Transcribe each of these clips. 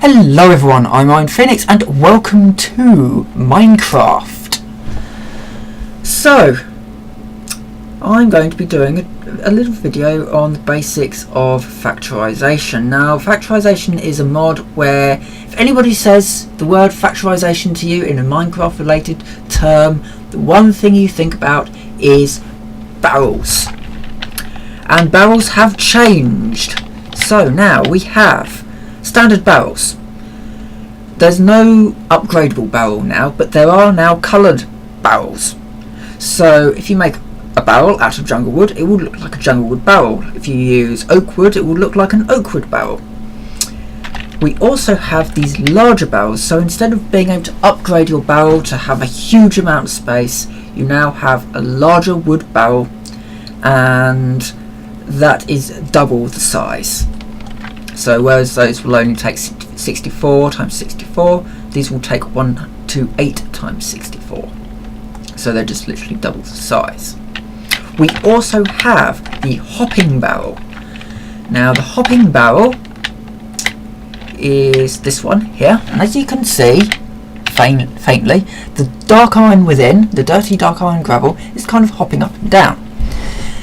Hello everyone, I'm Iron Phoenix and welcome to Minecraft. So, I'm going to be doing a little video on the basics of Factorisation. Now, Factorisation is a mod where if anybody says the word Factorisation to you in a Minecraft related term, the one thing you think about is barrels. And barrels have changed. So now we have standard barrels. There's no upgradable barrel now, but there are now coloured barrels. So if you make a barrel out of jungle wood, it will look like a jungle wood barrel. If you use oak wood, it will look like an oak wood barrel. We also have these larger barrels, so instead of being able to upgrade your barrel to have a huge amount of space, you now have a larger wood barrel, and that is double the size. So whereas those will only take 64 times 64, these will take 128 times 64. So they're just literally double the size. We also have the hopping barrel. Now the hopping barrel is this one here, and as you can see faintly, the dark iron within, the dirty dark iron gravel, is kind of hopping up and down.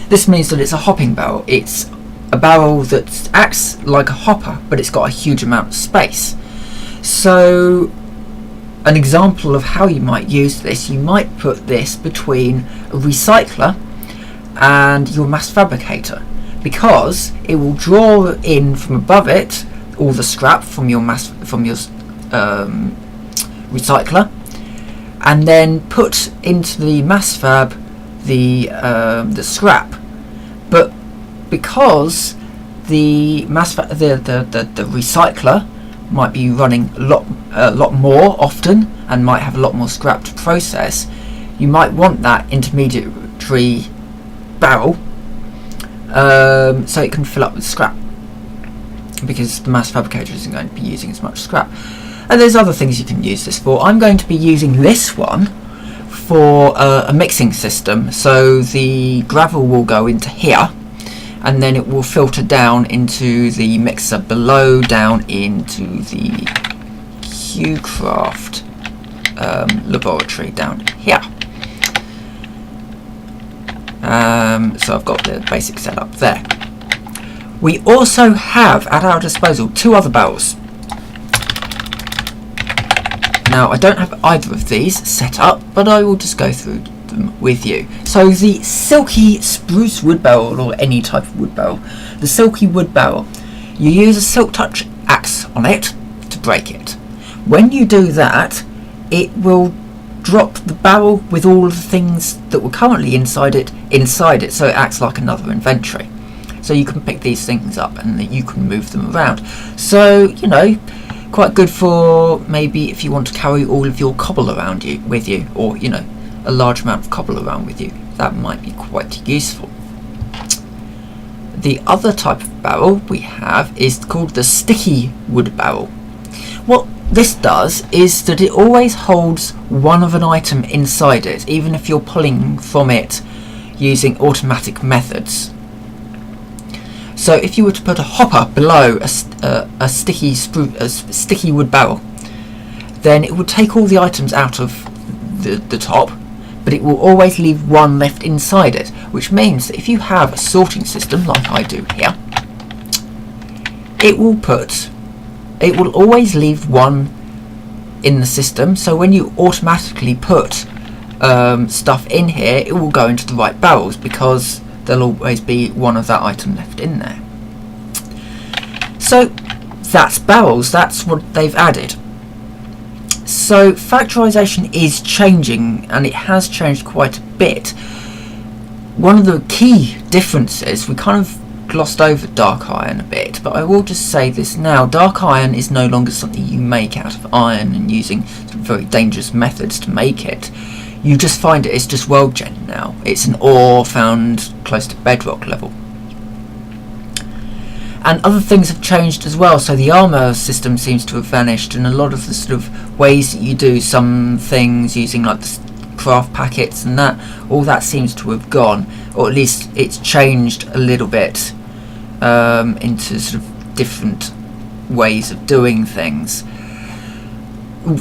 This means that it's a hopping barrel. It's a barrel that acts like a hopper, but it's got a huge amount of space. So an example of how you might use this, you might put this between a recycler and your mass fabricator, because it will draw in from above it all the scrap from your recycler, and then put into the mass fab the scrap. But because the recycler might be running a lot more often and might have a lot more scrap to process, you might want that intermediary barrel so it can fill up with scrap, because the mass fabricator isn't going to be using as much scrap. And there's other things you can use this for. I'm going to be using this one for a mixing system, so the gravel will go into here and then it will filter down into the mixer below, down into the QCraft laboratory down here. So I've got the basic setup there. We also have at our disposal two other barrels. Now I don't have either of these set up, but I will just go through them with you. So the silky spruce wood barrel, or any type of wood barrel, the silky wood barrel, you use a silk touch axe on it to break it. When you do that, it will drop the barrel with all of the things that were currently inside it, so it acts like another inventory. So you can pick these things up and you can move them around. So, you know, quite good for maybe if you want to carry all of your cobble around with you, or, you know, a large amount of cobble around with you. That might be quite useful. The other type of barrel we have is called the sticky wood barrel. What this does is that it always holds one of an item inside it, even if you're pulling from it using automatic methods. So if you were to put a hopper below a sticky wood barrel, then it would take all the items out of the top, but it will always leave one left inside it, which means that if you have a sorting system like I do here, it will always leave one in the system. So when you automatically put stuff in here, it will go into the right barrels, because there'll always be one of that item left in there. So that's barrels, that's what they've added. So Factorisation is changing, and it has changed quite a bit. One of the key differences, we kind of glossed over dark iron a bit, but I will just say this now: dark iron is no longer something you make out of iron and using some very dangerous methods to make it. You just find it's just world gen now. It's an ore found close to bedrock level. And other things have changed as well, so the armour system seems to have vanished, and a lot of the sort of ways that you do some things using like the craft packets and that, all that seems to have gone, or at least it's changed a little bit into sort of different ways of doing things.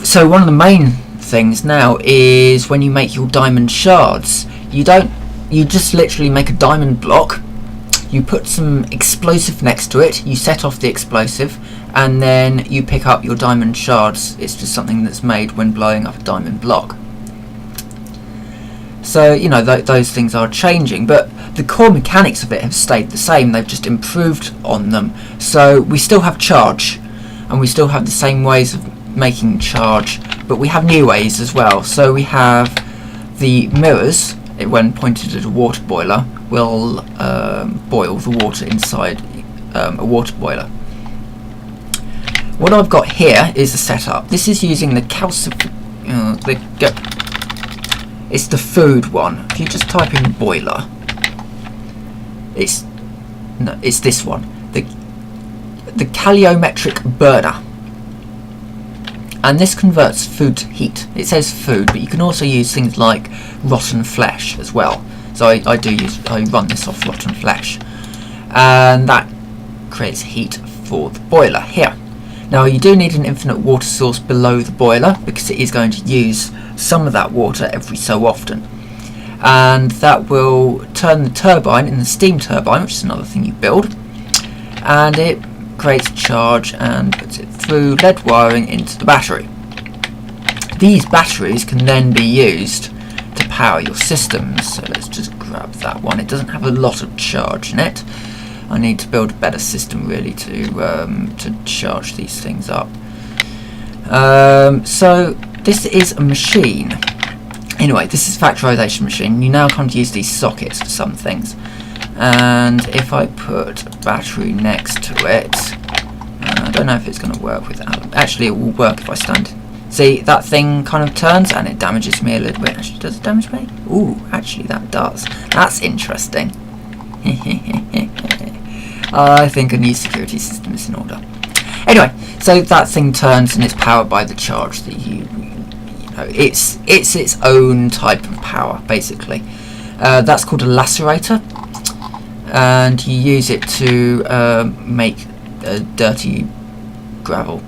So one of the main things now is when you make your diamond shards, you just literally make a diamond block, you put some explosive next to it, you set off the explosive, and then you pick up your diamond shards. It's just something that's made when blowing up a diamond block. So, you know, those things are changing, but the core mechanics of it have stayed the same. They've just improved on them. So we still have charge, and we still have the same ways of making charge, but we have new ways as well. So we have the mirrors, when pointed at a water boiler, will boil the water inside a water boiler. What I've got here is a setup. This is using the it's the food one. If you just type in boiler, it's this one, the calorimetric burner, and this converts food to heat. It says food, but you can also use things like rotten flesh as well. So I run this off rotten flesh, and that creates heat for the boiler here. Now you do need an infinite water source below the boiler, because it is going to use some of that water every so often, and that will turn the turbine in the steam turbine, which is another thing you build, and it creates charge and puts it through lead wiring into the battery. These batteries can then be used to power your systems. So let's just grab that one. It doesn't have a lot of charge in it. I need to build a better system really to charge these things up. So this is a machine. Anyway, this is a factorisation machine. You now can't use these sockets for some things. And if I put a battery next to it, I don't know if it's going to work without. Actually, it will work if I stand. See, that thing kind of turns and it damages me a little bit. Actually, does it damage me? Ooh, actually that does. That's interesting. I think a new security system is in order. Anyway, so that thing turns and it's powered by the charge that you know, it's its own type of power, basically. That's called a lacerator, and you use it to make dirty gravel,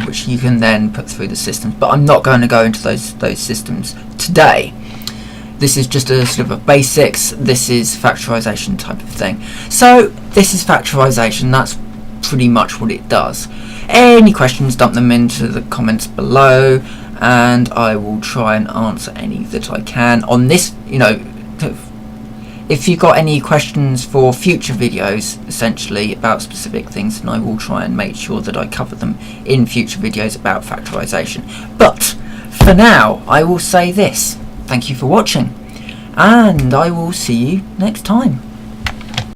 which you can then put through the systems. But I'm not going to go into those systems today. This is just a sort of a basics. This is factorisation type of thing. So this is factorisation. That's pretty much what it does. Any questions, dump them into the comments below, and I will try and answer any that I can on this. You know, if you've got any questions for future videos, essentially about specific things, then I will try and make sure that I cover them in future videos about factorisation. But for now, I will say this. Thank you for watching, and I will see you next time.